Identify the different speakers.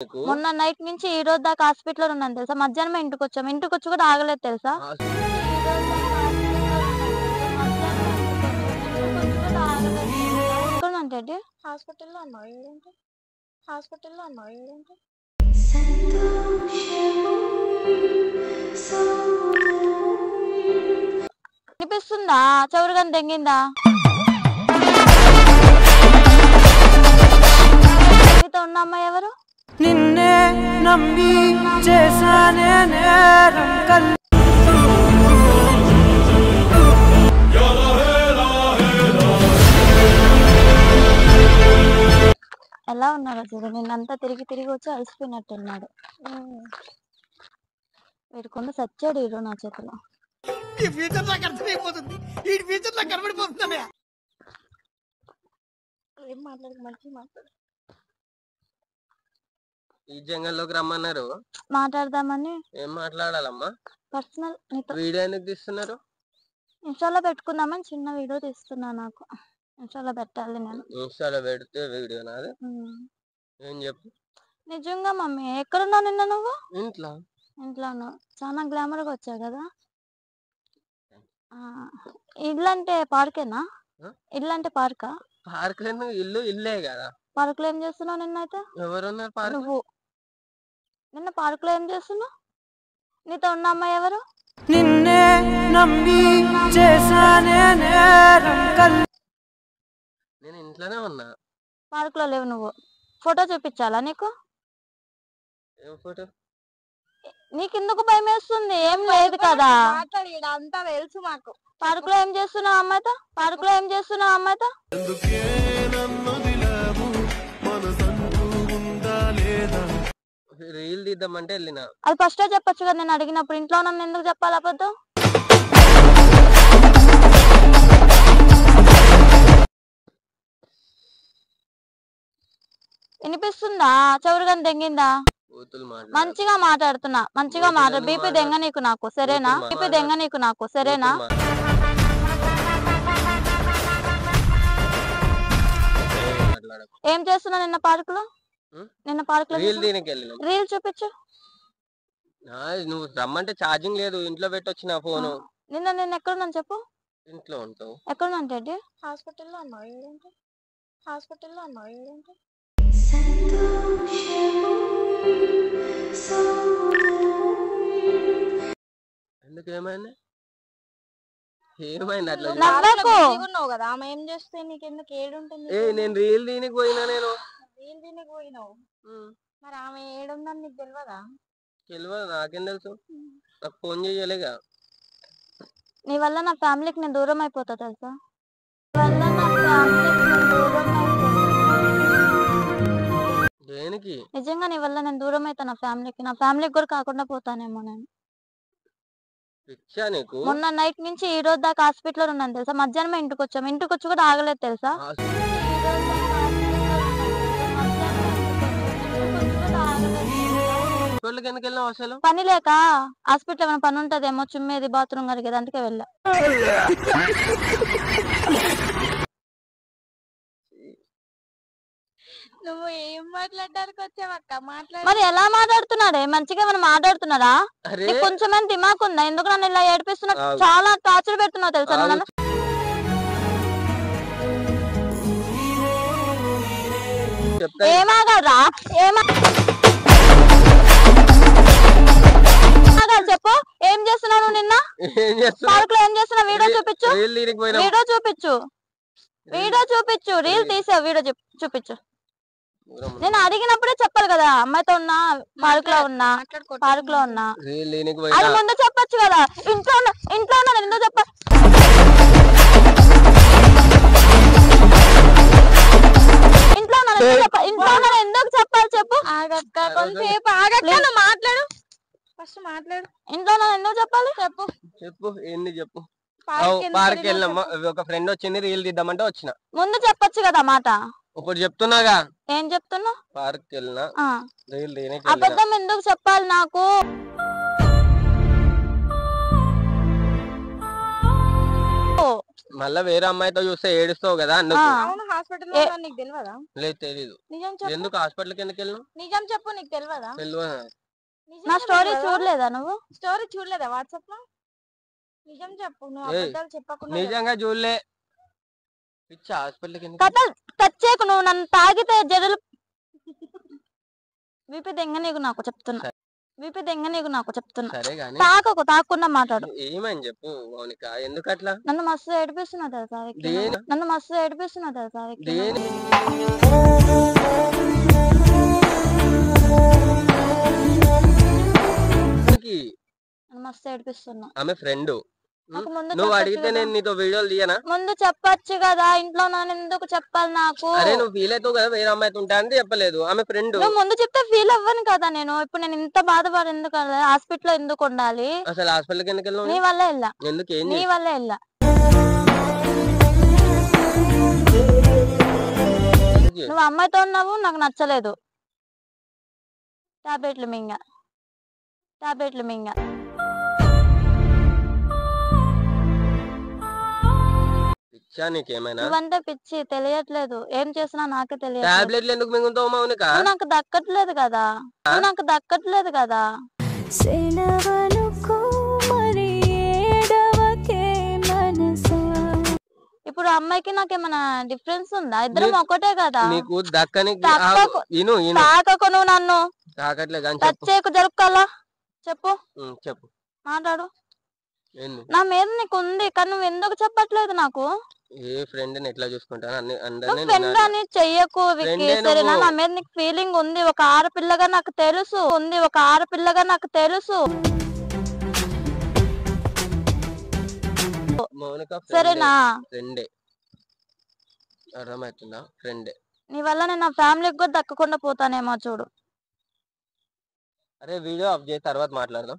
Speaker 1: మొన్న నైట్ నుంచి ఈ రోజు దాకా హాస్పిటల్ ఉన్నాను తెలుసా. మధ్యాహ్నం ఇంటికి వచ్చాము. ఇంటికి వచ్చి కూడా ఆగలేదు తెలుసా. హాస్పిటల్లో అన్నావు. అనిపిస్తుందా చౌరుగాని తెంగిందా? మీతో ఉన్న అమ్మాయి ఎవరు?
Speaker 2: నిన్నే నమ్మి చేశానే నేరం
Speaker 1: ఎలా ఉన్నారో చూడు. నిన్నంతా తిరిగి తిరిగి వచ్చి అలసిపోయినట్టున్నాడు. వీడుకుండా సచ్చాడు ఈరోజు నా చేతిలో. ఏం మాట్లాడు, మంచి మాట్లాడు.
Speaker 3: ఈ జంగల్లోకి రమ్మన్నారు,
Speaker 1: మాట్లాడదామని.
Speaker 3: ఏం మాట్లాడాలమ్మా?
Speaker 1: పర్సనల్.
Speaker 3: వీడియో ఎందుకు తీస్తున్నారు?
Speaker 1: ఇన్స్టాలో పెట్టుకుందామని చిన్న వీడియో తీస్తున్నా. నాకు ఇన్స్టాలో పెట్టాలి. నేను
Speaker 3: ఇన్స్టాలో పెడితే వీడియో నాది. ఏం చెప్పు.
Speaker 1: నిజంగా మమ్మీ ఎక్కడున్నావు నిన్న నువ్వు?
Speaker 3: ఇంట్లో.
Speaker 1: ఇంట్లోను చాలా గ్లామర్ గా వచ్చావు కదా. ఇల్లు అంటే పార్కేనా? ఇల్లు అంటే పార్కా?
Speaker 3: పార్క్ ఇల్లు ఇల్లే కదా.
Speaker 1: పార్క్ లో ఏం చేస్తున్నావు నిన్నైతే?
Speaker 3: ఎవరున్నారు పార్క్?
Speaker 1: నువ్వు నిన్న పార్క్ లో ఏం చేస్తున్నావు? నీతో ఉన్న అమ్మాయి ఎవరు?
Speaker 2: నిన్నే నమ్మి చేశానే నేరం
Speaker 3: నేను ఇంట్లోనే ఉన్నా.
Speaker 1: పార్క్ లో లేవు నువ్వు. ఫోటో చూపించాలా నీకు?
Speaker 3: ఏం ఫోటో?
Speaker 1: నీకెందుకు భయం వేస్తుంది? ఏం లేదు కదా.
Speaker 4: అంతా తెలుసు మాకు.
Speaker 1: పార్క్ లో ఏం చేస్తున్నావు అమ్మాయితో? పార్క్ లో ఏం చేస్తున్నావు అమ్మాయితో?
Speaker 3: రీల్ తీద్దామంటే వెళ్ళినా.
Speaker 1: అది ఫస్టే చెప్పొచ్చు కదా నేను అడిగినప్పుడు. ఇంట్లో నన్ను ఎందుకు చెప్పాలి అబద్ధం? వినిపిస్తుందా చౌరుగాని తెంగిందా? మంచిగా మాట్లాడుతున్నా, మంచిగా మాట్లాడు. బీపీ దెంగ నీకు నాకు సరేనా? బీపీ దెంగ నీకు నాకు సరేనా? ఏం చేస్తున్నా నిన్న పార్క్ లో? నిన్న పార్క్ లో రీల్ చూపించు.
Speaker 3: నువ్వు రమ్మంటే ఛార్జింగ్ లేదు, ఇంట్లో పెట్టొచ్చిన ఫోను.
Speaker 1: నిన్న ఎక్కడున్నాను చెప్పు.
Speaker 3: ఇంట్లో ఉంటావు.
Speaker 1: ఎక్కడున్నా?
Speaker 4: హాస్పిటల్లో అన్నావు. హాస్పిటల్లో అన్నావు.
Speaker 3: ఎందుకు ఏమైంది? ఏమైంది అట్లా?
Speaker 4: ఉన్నావు కదా. ఆమె ఏం చేస్తే నీకెందుకు ఏడుంటుంది?
Speaker 3: నేను రీల్ దీనికి పోయినా. నేను
Speaker 4: రీల్ దీనికి పోయినావు. మరి ఆమె ఏడుందని నీకు తెలియదా?
Speaker 3: తెలియదు. నాకేం తెలుసు? నాకు ఫోన్ చేయలేగా.
Speaker 1: నీ వల్ల నా ఫ్యామిలీకి నేను దూరం అయిపోతా తెలుసా.
Speaker 3: దేనికి?
Speaker 1: నిజంగా నీ వల్ల నేను దూరం అవుతా నా ఫ్యామిలీకి. నా ఫ్యామిలీకి కూడా కాకుండా పోతానేమో నేను. మొన్న నైట్ నుంచి ఈ రోజు దాకా హాస్పిటల్ ఉన్నాను తెలుసా. మధ్యాహ్నం ఇంటికి వచ్చాము. ఇంటికి వచ్చి కూడా ఆగలేదు తెలుసా. పని లేక హాస్పిటల్ ఏమైనా పని ఉంటదేమో, చుమ్మేది బాత్రూమ్ కడిగేది, అందుకే వెళ్ళా.
Speaker 4: నువ్వు ఏం మాట్లాడడానికి వచ్చావక్క?
Speaker 1: మరి ఎలా మాట్లాడుతున్నాడే? మంచిగా ఏమైనా మాట్లాడుతున్నారా? కొంచెం దిమాక్ ఉందా? ఎందుకు నన్ను ఇలా ఏడిపిస్తున్నా? చాలా టార్చర్ పెడుతున్నావు తెలుసా నన్ను. ఏమాగలరా? చెప్పు. ఏం చేస్తున్నావు నువ్వు? నిన్న పార్క్ లో ఏం చేస్తున్నావు? వీడియో చూపించు. వీడియో చూపించు. వీడియో చూపించు. రీల్ తీసావు, వీడియో చూపించు. నేను అడిగినప్పుడే చెప్పాలి కదా. అమ్మాయితో ఉన్నా, పార్క్ లో ఉన్నా, పార్క్ లో ఉన్నా అది ముందు చెప్పొచ్చు కదా. ఇంట్లో ఉన్నా ఎందుకు చెప్పాలి? ఇంట్లో ఎందుకు చెప్పాలి చెప్పు.
Speaker 4: మాట్లాడు ఫస్ట్ మాట్లాడు.
Speaker 1: ఇంట్లో ఎందుకు చెప్పాలి చెప్పు.
Speaker 3: చెప్పు ఏంది చెప్పు. పార్క్ వెళ్ళినమ్మా, ఒక ఫ్రెండ్ వచ్చింది, రీల్ తీద్దామంటే వచ్చిన.
Speaker 1: ముందు చెప్పొచ్చు కదా మాట.
Speaker 3: ఇప్పుడు చెప్తున్నాగా.
Speaker 1: ఏం చెప్తున్నా?
Speaker 3: పార్క్ వెళ్ళినా, రీల్ తీయడానికి.
Speaker 1: అబద్ధం ఎందుకు చెప్పాలి నాకు?
Speaker 3: మళ్ళా వేరే అమ్మాయితో చూస్తే ఏడుస్తావు కదా అందుకు.
Speaker 4: అవును హాస్పిటల్ నీకు తెలియదా?
Speaker 3: లేదు తెలీదు.
Speaker 4: నిజం చెప్పు.
Speaker 3: ఎందుకు హాస్పిటల్కి ఎందుకు వెళ్ళినావు?
Speaker 4: నిజం చెప్పు, నీకు తెలియదా?
Speaker 3: తెలియదా?
Speaker 1: నా స్టోరీ చూడలేదా నువ్వు?
Speaker 4: స్టోరీ చూడలేదా వాట్సాప్ లో? నిజం చెప్పు, నువ్వు అబద్ధాలు చెప్పకుండా.
Speaker 3: నిజంగా చూడలే. పిచ్చ హాస్పిటల్కి ఎందుకు?
Speaker 1: కథలు టచ్ చేయకు నువ్వు. నన్ను తాగితే జడలు విపి దెంగ నీకు నాకు చెప్తున్నా. విపి దెంగ నీకు నాకు చెప్తున్నా.
Speaker 3: సరే గానీ
Speaker 1: తాకకు, తాకుండా మాట్లాడు.
Speaker 3: ఏమని చెప్పు మౌనిక, ఎందుకు అట్లా?
Speaker 1: నన్ను మస్తు ఏడిపిస్తున్నా తెలుసా విక్కీ?
Speaker 3: దేని?
Speaker 1: నన్ను మస్తు ఏడిపిస్తున్నా తెలుసా విక్కీ?
Speaker 3: దేని?
Speaker 1: నన్ను మస్తు ఏడిపిస్తున్నా.
Speaker 3: ఆమె ఫ్రెండ్.
Speaker 1: నాకు ముందు
Speaker 3: నువ్వు
Speaker 1: చెప్పొచ్చు
Speaker 3: అడిగితే
Speaker 1: కదా.
Speaker 3: నేను నీతో వీడియోలు తీయనా?
Speaker 1: ముందు చెప్పొచ్చు కదా. ఇంట్లో నన్ను ఎందుకు చెప్పాలి నాకు?
Speaker 3: అరే నువ్వు ఫీల్ అవుతావు కదా వేరే అమ్మాయితో ఉంటా అని చెప్పలేదు. ఆమె ఫ్రెండ్.
Speaker 1: నువ్వు ముందు చెప్తే ఫీల్ అవ్వను కదా నేను. ఇప్పుడు నేను ఇంత బాధపడి ఎందుకు హాస్పిటల్ ఎందుకు ఉండాలి?
Speaker 3: అసలు హాస్పిటల్కి ఎందుకు వెళ్ళావు?
Speaker 1: నీ వల్ల వెళ్ళా.
Speaker 3: ఎందుకు? ఏం
Speaker 1: నీ వల్ల వెళ్ళా. నువ్వు అమ్మాయితో ఉన్నావు, నాకు నచ్చలేదు. టాబ్లెట్లు మింగ.
Speaker 3: పిచ్చా నీకేమైనా?
Speaker 1: నువ్వంటే పిచ్చి తెలియట్లేదు. ఏం చేసినా నాకే తెలియదు.
Speaker 3: టాబ్లెట్లు ఎందుకు మింగుతావు మౌనిక?
Speaker 1: నాకు దక్కట్లేదు కదా. ఇప్పుడు అమ్మాయికి నాకేమైనా డిఫరెన్స్ ఉందా? ఇద్దరం ఒకటే కదా.
Speaker 3: నీకు దక్కని
Speaker 1: తాకకు నువ్వు నన్ను.
Speaker 3: తాకట్లే కానీ
Speaker 1: టచ్ చేయకు, జరుపుకోవాలా? చెప్పు, మాట్లాడు. నా మీద నీకు ఉంది కానీ నువ్వు ఎందుకు చెప్పట్లేదు నాకు?
Speaker 3: ఏ ఫ్రెండ్ ఎట్లా చూసుకుంటాను
Speaker 1: నువ్వు ఫ్రెండ్ అని చెయ్యకు విక్కీ, సరేనా? నా మీద నీకు ఫీలింగ్ ఉంది, ఒక ఆడపిల్లగా నాకు తెలుసు. సరేనా?
Speaker 3: ఫ్రెండే, అర్థమవుతుందా? ఫ్రెండే.
Speaker 1: నీ వల్ల నేను నా ఫ్యామిలీకి కూడా దక్కకుండా పోతానేమో చూడు.
Speaker 3: అరే వీడియో ఆఫ్ చేసి తర్వాత మాట్లాడదాం.